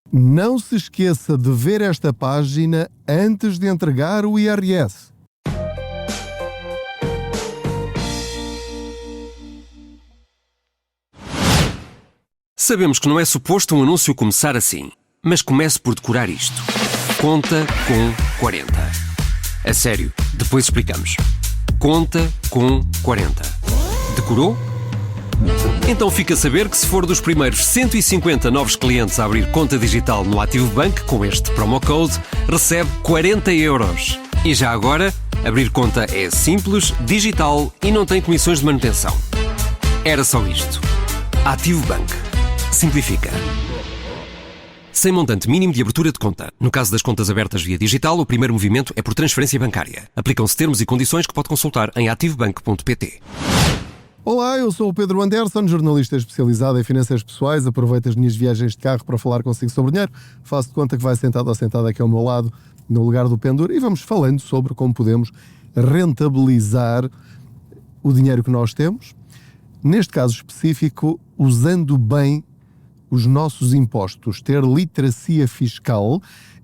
Não se esqueça de ver esta página antes de entregar o IRS. Sabemos que não é suposto um anúncio começar assim, mas comece por decorar isto. Conta com 40. A sério, depois explicamos. Conta com 40. Decorou? Então fica a saber que se for dos primeiros 150 novos clientes a abrir conta digital no Ativo Bank com este promo code, recebe 40 euros. E já agora, abrir conta é simples, digital e não tem comissões de manutenção. Era só isto. Ativo Bank. Simplifica. Sem montante mínimo de abertura de conta. No caso das contas abertas via digital, o primeiro movimento é por transferência bancária. Aplicam-se termos e condições que pode consultar em ativobank.pt. Olá, eu sou o Pedro Anderson, jornalista especializado em finanças pessoais. Aproveito as minhas viagens de carro para falar consigo sobre dinheiro. Faço de conta que vai sentado ou sentada aqui ao meu lado, no lugar do pendura, e vamos falando sobre como podemos rentabilizar o dinheiro que nós temos. Neste caso específico, usando bem os nossos impostos. Ter literacia fiscal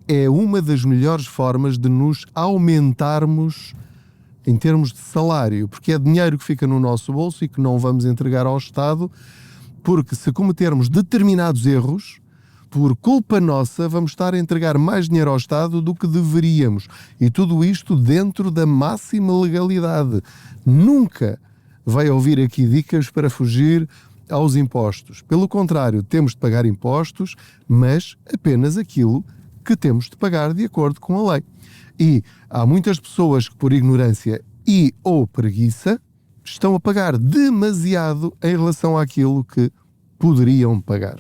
é uma das melhores formas de nos aumentarmos em termos de salário, porque é dinheiro que fica no nosso bolso e que não vamos entregar ao Estado, porque se cometermos determinados erros, por culpa nossa, vamos estar a entregar mais dinheiro ao Estado do que deveríamos. E tudo isto dentro da máxima legalidade. Nunca vai ouvir aqui dicas para fugir aos impostos. Pelo contrário, temos de pagar impostos, mas apenas aquilo que temos de pagar de acordo com a lei. E há muitas pessoas que, por ignorância e ou preguiça, estão a pagar demasiado em relação àquilo que poderiam pagar.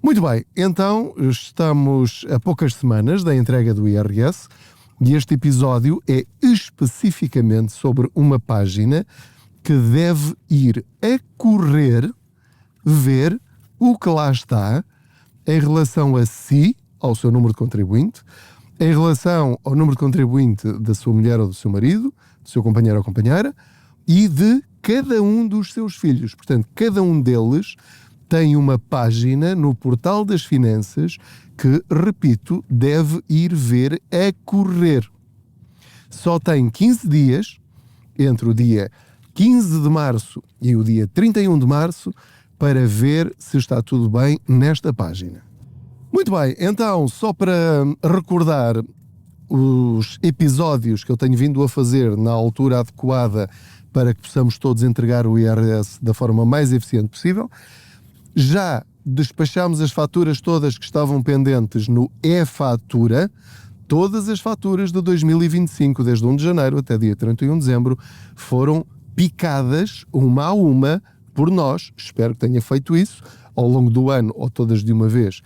Muito bem, então estamos a poucas semanas da entrega do IRS e este episódio é especificamente sobre uma página que deve ir a correr ver o que lá está em relação a si, ao seu número de contribuinte, em relação ao número de contribuinte da sua mulher ou do seu marido, do seu companheiro ou companheira, e de cada um dos seus filhos. Portanto, cada um deles tem uma página no Portal das Finanças que, repito, deve ir ver a correr. Só tem 15 dias, entre o dia 15 de março e o dia 31 de março, para ver se está tudo bem nesta página. Muito bem, então, só para recordar os episódios que eu tenho vindo a fazer na altura adequada para que possamos todos entregar o IRS da forma mais eficiente possível, já despachámos as faturas todas que estavam pendentes no e-fatura. Todas as faturas de 2025, desde 1 de janeiro até dia 31 de dezembro, foram picadas uma a uma por nós. Espero que tenha feito isso ao longo do ano ou todas de uma vez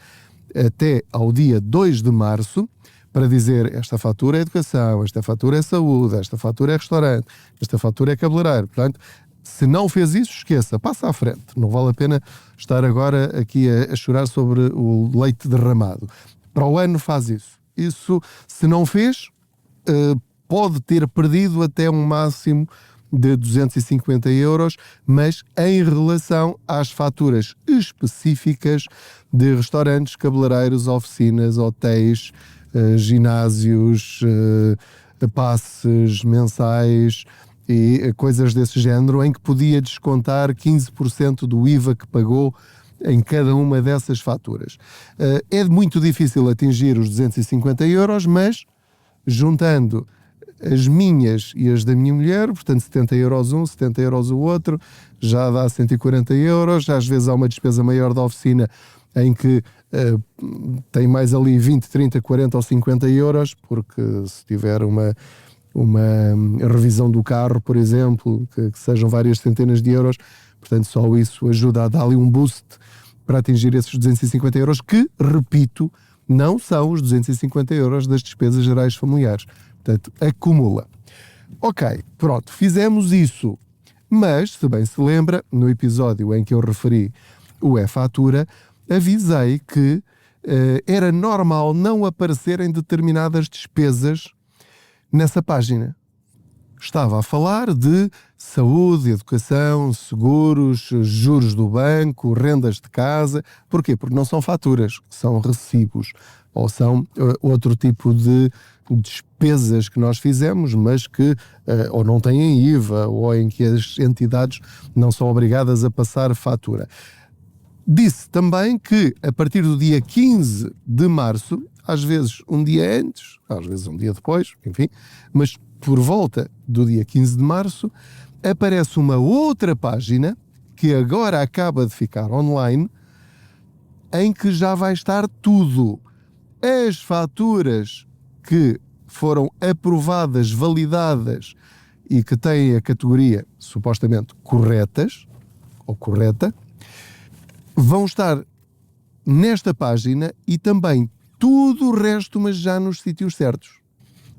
até ao dia 2 de março, para dizer esta fatura é educação, esta fatura é saúde, esta fatura é restaurante, esta fatura é cabeleireiro. Portanto, se não fez isso, esqueça, passa à frente. Não vale a pena estar agora aqui a chorar sobre o leite derramado. Para o ano faz isso. Isso, se não fez, pode ter perdido até um máximo de 250 euros, mas em relação às faturas específicas de restaurantes, cabeleireiros, oficinas, hotéis, ginásios, passes mensais e coisas desse género, em que podia descontar 15% do IVA que pagou em cada uma dessas faturas. É muito difícil atingir os 250 euros, mas juntando as minhas e as da minha mulher, portanto 70 euros um, 70 euros o outro, já dá 140 euros, às vezes há uma despesa maior da oficina em que tem mais ali 20, 30, 40 ou 50 euros, porque se tiver uma revisão do carro, por exemplo, que sejam várias centenas de euros, portanto só isso ajuda a dar ali um boost para atingir esses 250 euros, que, repito, não são os 250 euros das despesas gerais familiares. Portanto, acumula. Ok, pronto, fizemos isso. Mas, se bem se lembra, no episódio em que eu referi o e-fatura, avisei que era normal não aparecerem determinadas despesas nessa página. Estava a falar de saúde, educação, seguros, juros do banco, rendas de casa. Porquê? Porque não são faturas, são recibos ou são outro tipo de despesas que nós fizemos, mas que ou não têm IVA ou em que as entidades não são obrigadas a passar fatura. Disse também que a partir do dia 15 de março, às vezes um dia antes, às vezes um dia depois, enfim, mas por volta do dia 15 de março, aparece uma outra página que agora acaba de ficar online, em que já vai estar tudo. As faturas que foram aprovadas, validadas e que têm a categoria supostamente corretas ou correta, vão estar nesta página e também tudo o resto, mas já nos sítios certos.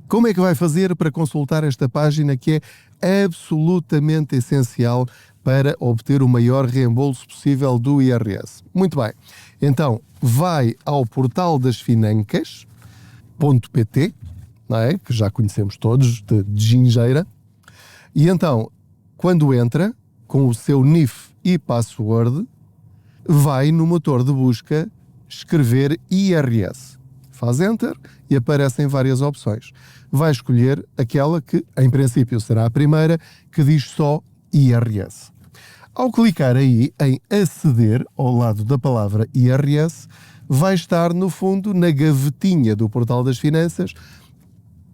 Como é que vai fazer para consultar esta página que é absolutamente essencial para obter o maior reembolso possível do IRS? Muito bem. Então, vai ao portal das financas.pt, não é? Que já conhecemos todos, de gingeira. E então, quando entra, com o seu NIF e password, vai no motor de busca escrever IRS. Faz Enter e aparecem várias opções. Vai escolher aquela que, em princípio, será a primeira, que diz só IRS. Ao clicar aí em aceder, ao lado da palavra IRS, vai estar, no fundo, na gavetinha do Portal das Finanças,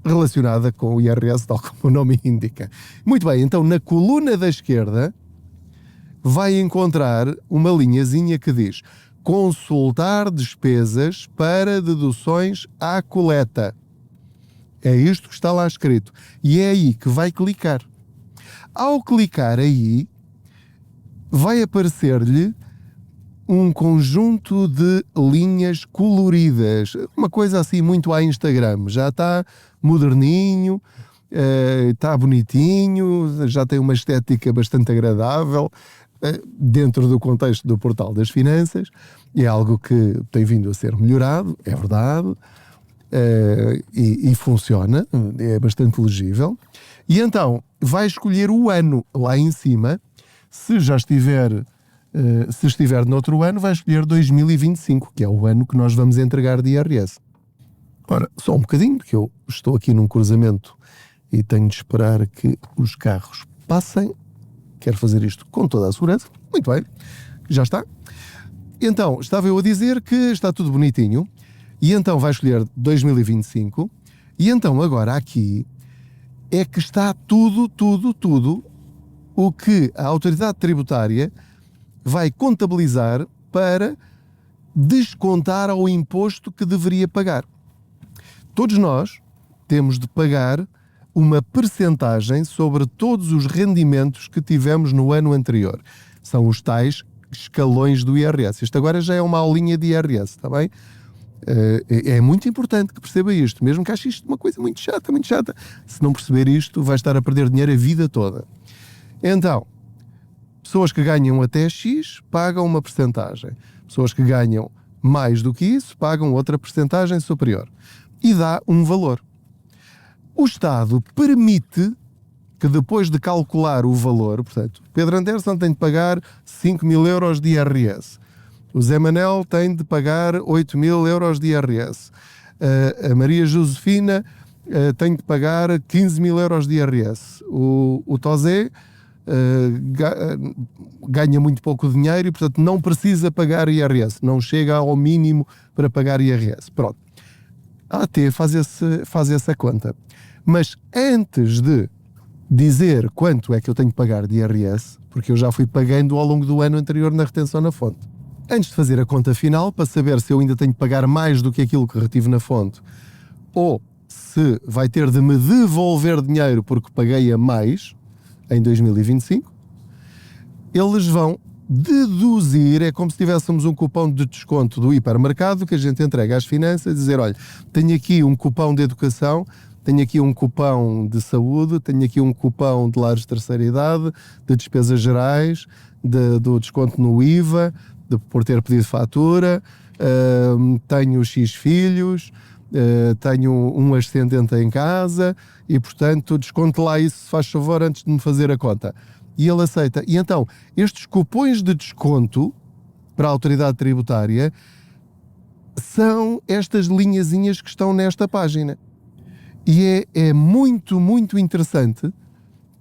relacionada com o IRS, tal como o nome indica. Muito bem, então na coluna da esquerda vai encontrar uma linhazinha que diz consultar despesas para deduções à coleta. É isto que está lá escrito. E é aí que vai clicar. Ao clicar aí, vai aparecer-lhe um conjunto de linhas coloridas. Uma coisa assim muito à Instagram. Já está moderninho, está bonitinho, já tem uma estética bastante agradável, dentro do contexto do Portal das Finanças. É algo que tem vindo a ser melhorado, é verdade, e funciona, é bastante legível. E então vai escolher o ano lá em cima. Se estiver noutro ano, vai escolher 2025, que é o ano que nós vamos entregar de IRS. Ora, só um bocadinho, porque eu estou aqui num cruzamento e tenho de esperar que os carros passem. Quero fazer isto com toda a segurança. Muito bem, já está. Então, estava eu a dizer que está tudo bonitinho. E então vai escolher 2025. E então agora aqui é que está tudo o que a autoridade tributária vai contabilizar para descontar ao imposto que deveria pagar. Todos nós temos de pagar uma percentagem sobre todos os rendimentos que tivemos no ano anterior. São os tais escalões do IRS. Isto agora já é uma aulinha de IRS, está bem? É muito importante que perceba isto, mesmo que ache isto uma coisa muito chata, muito chata. Se não perceber isto, vai estar a perder dinheiro a vida toda. Então, pessoas que ganham até X pagam uma percentagem. Pessoas que ganham mais do que isso pagam outra percentagem superior. E dá um valor. O Estado permite que depois de calcular o valor, portanto, Pedro Anderson tem de pagar 5.000 euros de IRS. O Zé Manel tem de pagar 8.000 euros de IRS. A Maria Josefina tem de pagar 15.000 euros de IRS. O Tosé ganha muito pouco dinheiro e, portanto, não precisa pagar IRS. Não chega ao mínimo para pagar IRS. Pronto. A AT faz essa conta. Mas antes de dizer quanto é que eu tenho de pagar de IRS, porque eu já fui pagando ao longo do ano anterior na retenção na fonte, antes de fazer a conta final, para saber se eu ainda tenho de pagar mais do que aquilo que retive na fonte, ou se vai ter de me devolver dinheiro porque paguei a mais em 2025, eles vão deduzir, é como se tivéssemos um cupom de desconto do hipermercado que a gente entrega às finanças e dizer, olha, tenho aqui um cupom de educação, tenho aqui um cupom de saúde, tenho aqui um cupom de lares de terceira idade, de despesas gerais, do desconto no IVA, por ter pedido fatura, tenho X filhos, tenho um ascendente em casa e, portanto, desconte lá isso, se faz favor, antes de me fazer a conta. E ele aceita. E então, estes cupons de desconto para a autoridade tributária são estas linhazinhas que estão nesta página. E é muito, muito interessante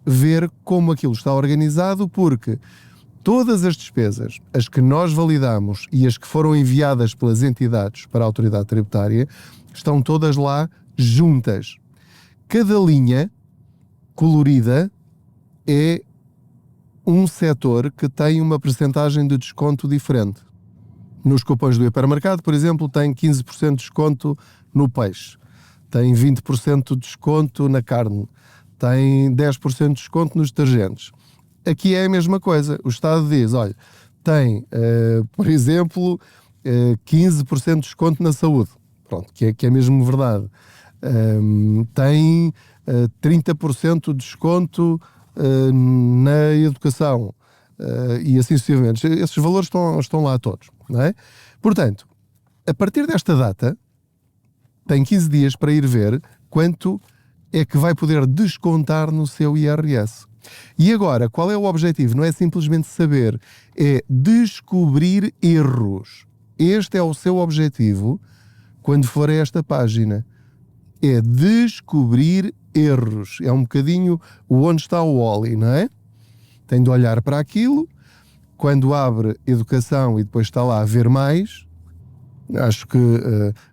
ver como aquilo está organizado, porque todas as despesas, as que nós validamos e as que foram enviadas pelas entidades para a autoridade tributária, estão todas lá juntas. Cada linha colorida é um setor que tem uma percentagem de desconto diferente. Nos cupons do hipermercado, por exemplo, tem 15% de desconto no peixe, tem 20% de desconto na carne, tem 10% de desconto nos detergentes. Aqui é a mesma coisa. O Estado diz, olha, tem, por exemplo, 15% de desconto na saúde. Pronto, que é mesmo verdade. Tem 30% de desconto na educação e assim sucessivamente. Esses valores estão lá todos, não é? Portanto, a partir desta data, tem 15 dias para ir ver quanto é que vai poder descontar no seu IRS. E agora, qual é o objetivo? Não é simplesmente saber, é descobrir erros. Este é o seu objetivo quando for a esta página. É descobrir erros. É um bocadinho o onde está o Wall-E, não é? Tem de olhar para aquilo. Quando abre educação e depois está lá a ver mais, acho que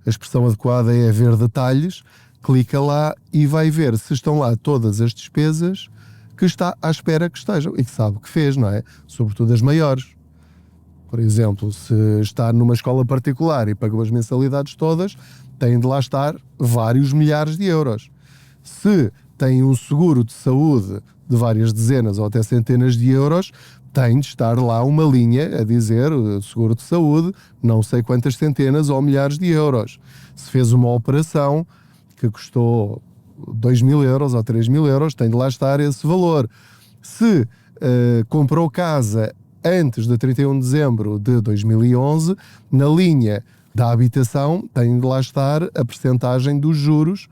a expressão adequada é ver detalhes, clica lá e vai ver se estão lá todas as despesas que está à espera que estejam e que sabe que fez, não é? Sobretudo as maiores. Por exemplo, se está numa escola particular e pagou as mensalidades todas, tem de lá estar vários milhares de euros. Se tem um seguro de saúde de várias dezenas ou até centenas de euros, tem de estar lá uma linha a dizer seguro de saúde, não sei quantas centenas ou milhares de euros. Se fez uma operação que custou 2.000 euros ou 3.000 euros, tem de lá estar esse valor. Se comprou casa antes de 31 de dezembro de 2011, na linha da habitação tem de lá estar a percentagem dos juros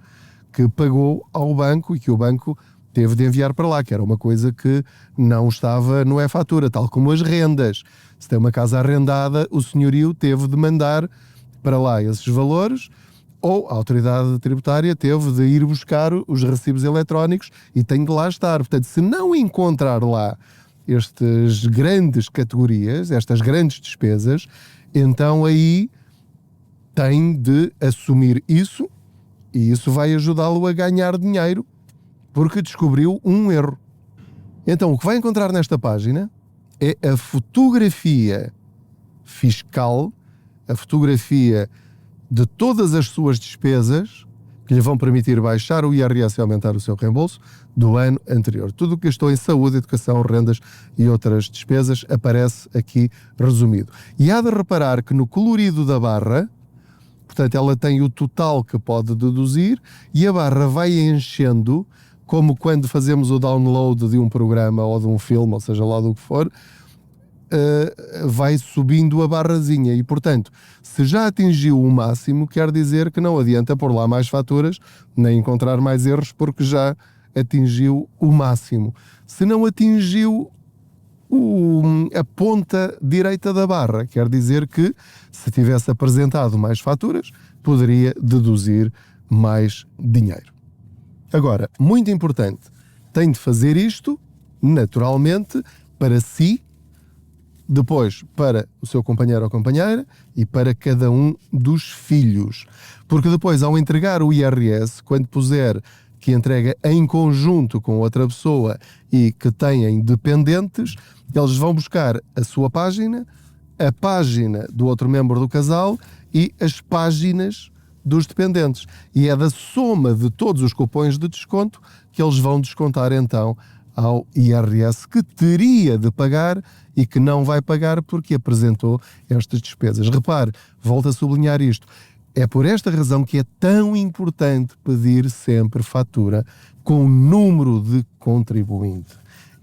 que pagou ao banco e que o banco teve de enviar para lá, que era uma coisa que não estava no e-fatura, tal como as rendas. Se tem uma casa arrendada, o senhorio teve de mandar para lá esses valores, ou a autoridade tributária teve de ir buscar os recibos eletrónicos e tem de lá estar. Portanto, se não encontrar lá estas grandes categorias, estas grandes despesas, então aí tem de assumir isso e isso vai ajudá-lo a ganhar dinheiro porque descobriu um erro. Então, o que vai encontrar nesta página é a fotografia fiscal, a fotografia de todas as suas despesas que lhe vão permitir baixar o IRS e aumentar o seu reembolso do ano anterior. Tudo o que gastou em saúde, educação, rendas e outras despesas aparece aqui resumido. E há de reparar que no colorido da barra, portanto, ela tem o total que pode deduzir e a barra vai enchendo, como quando fazemos o download de um programa ou de um filme, ou seja lá do que for, vai subindo a barrazinha e, portanto, se já atingiu o máximo, quer dizer que não adianta pôr lá mais faturas nem encontrar mais erros porque já atingiu o máximo. Se não atingiu a ponta direita da barra, quer dizer que se tivesse apresentado mais faturas, poderia deduzir mais dinheiro. Agora, muito importante, tem de fazer isto naturalmente para si, depois para o seu companheiro ou companheira e para cada um dos filhos. Porque depois, ao entregar o IRS, quando puser que entrega em conjunto com outra pessoa e que têm dependentes, eles vão buscar a sua página, a página do outro membro do casal e as páginas dos dependentes. E é da soma de todos os cupons de desconto que eles vão descontar então ao IRS que teria de pagar e que não vai pagar porque apresentou estas despesas. Repare, volto a sublinhar isto. É por esta razão que é tão importante pedir sempre fatura com o número de contribuinte.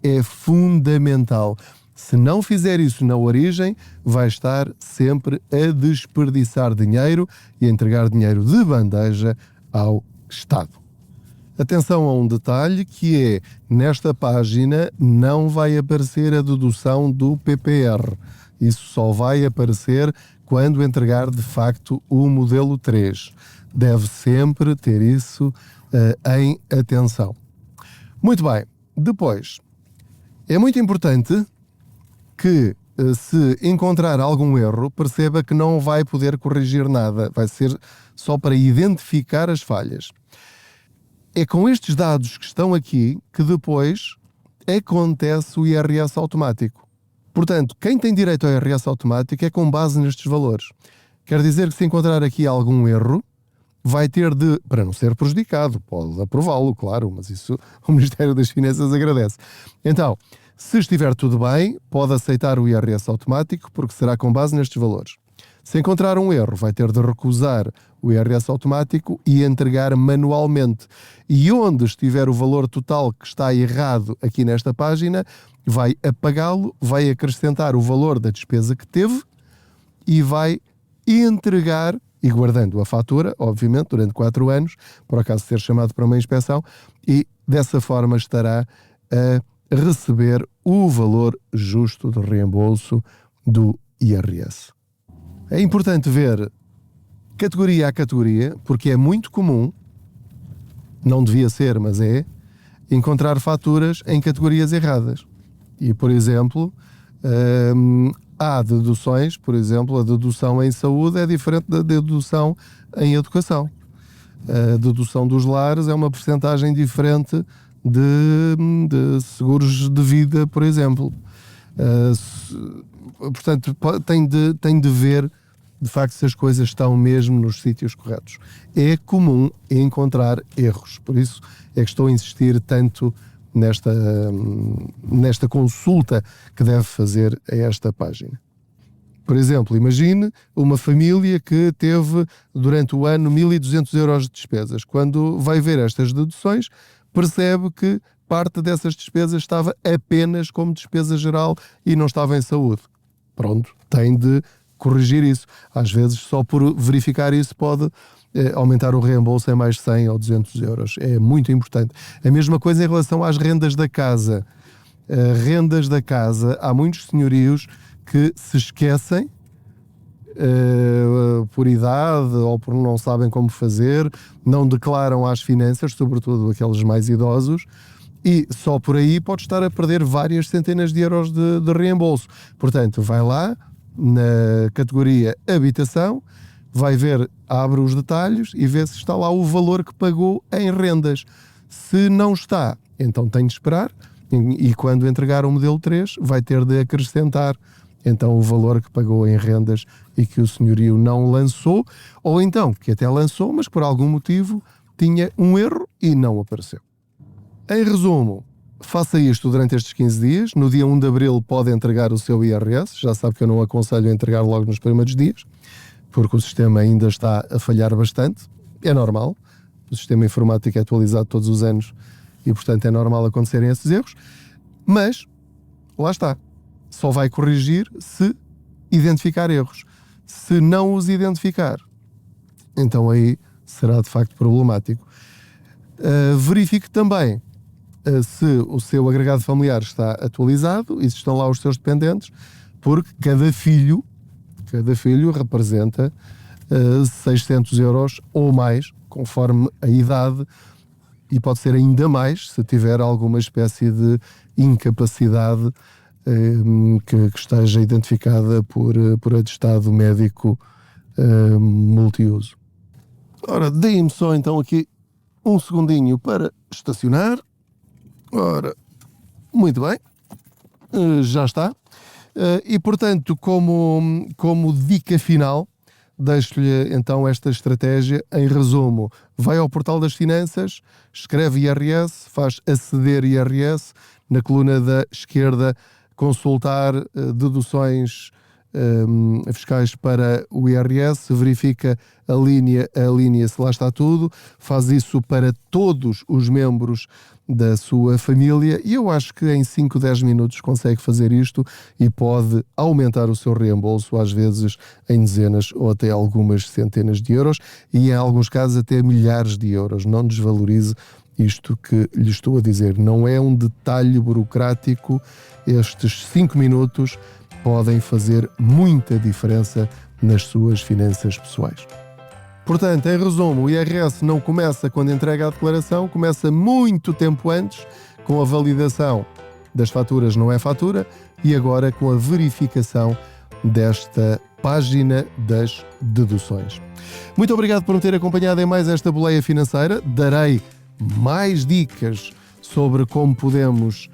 É fundamental. Se não fizer isso na origem, vai estar sempre a desperdiçar dinheiro e a entregar dinheiro de bandeja ao Estado. Atenção a um detalhe que é, nesta página não vai aparecer a dedução do PPR. Isso só vai aparecer quando entregar de facto o modelo 3. Deve sempre ter isso em atenção. Muito bem, depois, é muito importante que se encontrar algum erro, perceba que não vai poder corrigir nada, vai ser só para identificar as falhas. É com estes dados que estão aqui que depois acontece o IRS automático. Portanto, quem tem direito ao IRS automático é com base nestes valores. Quer dizer que se encontrar aqui algum erro, vai ter de, para não ser prejudicado, pode aprová-lo, claro, mas isso o Ministério das Finanças agradece. Então, se estiver tudo bem, pode aceitar o IRS automático, porque será com base nestes valores. Se encontrar um erro, vai ter de recusar o IRS automático e entregar manualmente. E onde estiver o valor total que está errado aqui nesta página, vai apagá-lo, vai acrescentar o valor da despesa que teve e vai entregar, e guardando a fatura, obviamente, durante 4 anos, por acaso ser chamado para uma inspeção, e dessa forma estará a receber o valor justo de reembolso do IRS. É importante ver categoria a categoria, porque é muito comum, não devia ser, mas é, encontrar faturas em categorias erradas. E, por exemplo, há deduções, por exemplo, a dedução em saúde é diferente da dedução em educação. A dedução dos lares é uma percentagem diferente de seguros de vida, por exemplo. Portanto, tem de ver de facto se as coisas estão mesmo nos sítios corretos. É comum encontrar erros, por isso é que estou a insistir tanto nesta consulta que deve fazer a esta página. Por exemplo, imagine uma família que teve durante o ano 1.200 euros de despesas. Quando vai ver estas deduções, percebe que parte dessas despesas estava apenas como despesa geral e não estava em saúde. Pronto, tem de corrigir isso. Às vezes, só por verificar isso, pode aumentar o reembolso em mais 100 ou 200 euros. É muito importante. A mesma coisa em relação às rendas da casa. Rendas da casa, há muitos senhorios que se esquecem por idade ou por não sabem como fazer, não declaram às finanças, sobretudo aqueles mais idosos, e só por aí pode estar a perder várias centenas de euros de reembolso. Portanto, vai lá na categoria habitação, vai ver, abre os detalhes e vê se está lá o valor que pagou em rendas. Se não está, então tem de esperar e quando entregar o modelo 3 vai ter de acrescentar então o valor que pagou em rendas e que o senhorio não lançou, ou então que até lançou, mas por algum motivo tinha um erro e não apareceu. Em resumo, faça isto durante estes 15 dias. No dia 1 de abril pode entregar o seu IRS. Já sabe que eu não aconselho a entregar logo nos primeiros dias, porque o sistema ainda está a falhar bastante. É normal. O sistema informático é atualizado todos os anos e, portanto, é normal acontecerem esses erros. Mas, lá está. Só vai corrigir se identificar erros. Se não os identificar, então aí será de facto problemático. Verifique também se o seu agregado familiar está atualizado e se estão lá os seus dependentes, porque cada filho representa 600 euros ou mais, conforme a idade, e pode ser ainda mais se tiver alguma espécie de incapacidade que esteja identificada por atestado médico multiuso. Ora, deem-me só então aqui um segundinho para estacionar. Ora, muito bem, já está. E portanto, como dica final, deixo-lhe então esta estratégia. Em resumo, vai ao portal das finanças, escreve IRS, faz aceder IRS, na coluna da esquerda consultar deduções fiscais para o IRS, verifica a linha se lá está tudo, faz isso para todos os membros da sua família e eu acho que em 5, 10 minutos consegue fazer isto e pode aumentar o seu reembolso, às vezes em dezenas ou até algumas centenas de euros e em alguns casos até milhares de euros. Não desvalorize isto que lhe estou a dizer. Não é um detalhe burocrático. Estes 5 minutos podem fazer muita diferença nas suas finanças pessoais. Portanto, em resumo, o IRS não começa quando entrega a declaração, começa muito tempo antes, com a validação das faturas não é fatura e agora com a verificação desta página das deduções. Muito obrigado por me ter acompanhado em mais esta boleia financeira. Darei mais dicas sobre como podemos,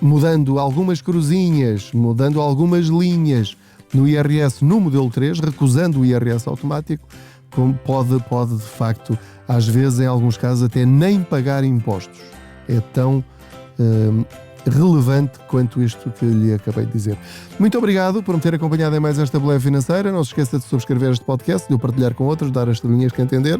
mudando algumas cruzinhas, mudando algumas linhas no IRS no modelo 3, recusando o IRS automático, como pode de facto, às vezes em alguns casos até nem pagar impostos. É tão relevante quanto isto que lhe acabei de dizer. Muito obrigado por me ter acompanhado em mais esta boleia financeira. Não se esqueça de subscrever este podcast, de o partilhar com outros, dar as linhas que entender,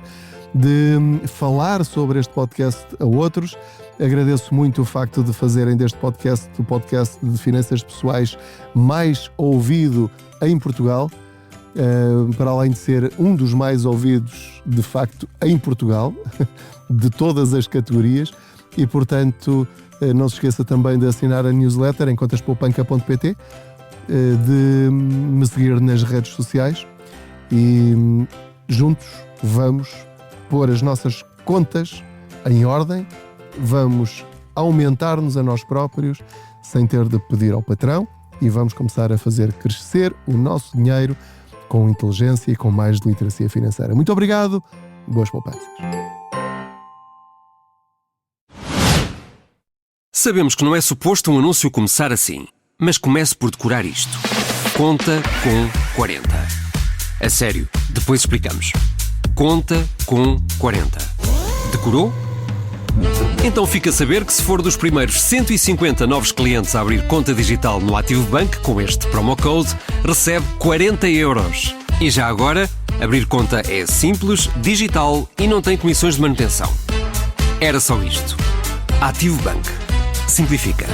de falar sobre este podcast a outros. Agradeço muito o facto de fazerem deste podcast o podcast de finanças pessoais mais ouvido em Portugal, para além de ser um dos mais ouvidos de facto em Portugal, de todas as categorias, e portanto não se esqueça também de assinar a newsletter em contaspoupanca.pt, de me seguir nas redes sociais e juntos vamos pôr as nossas contas em ordem, vamos aumentar-nos a nós próprios sem ter de pedir ao patrão e vamos começar a fazer crescer o nosso dinheiro com inteligência e com mais literacia financeira. Muito obrigado, boas poupanças. Sabemos que não é suposto um anúncio começar assim, mas comece por decorar isto. Conta com 40. A sério, depois explicamos. Conta com 40. Decorou? Então fica a saber que se for dos primeiros 150 novos clientes a abrir conta digital no Ativo Bank com este promo code, recebe 40 euros. E já agora, abrir conta é simples, digital e não tem comissões de manutenção. Era só isto. Ativo Bank. Simplifica.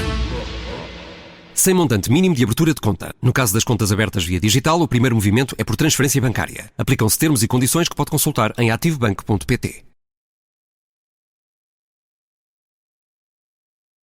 Sem montante mínimo de abertura de conta. No caso das contas abertas via digital, o primeiro movimento é por transferência bancária. Aplicam-se termos e condições que pode consultar em ativobank.pt.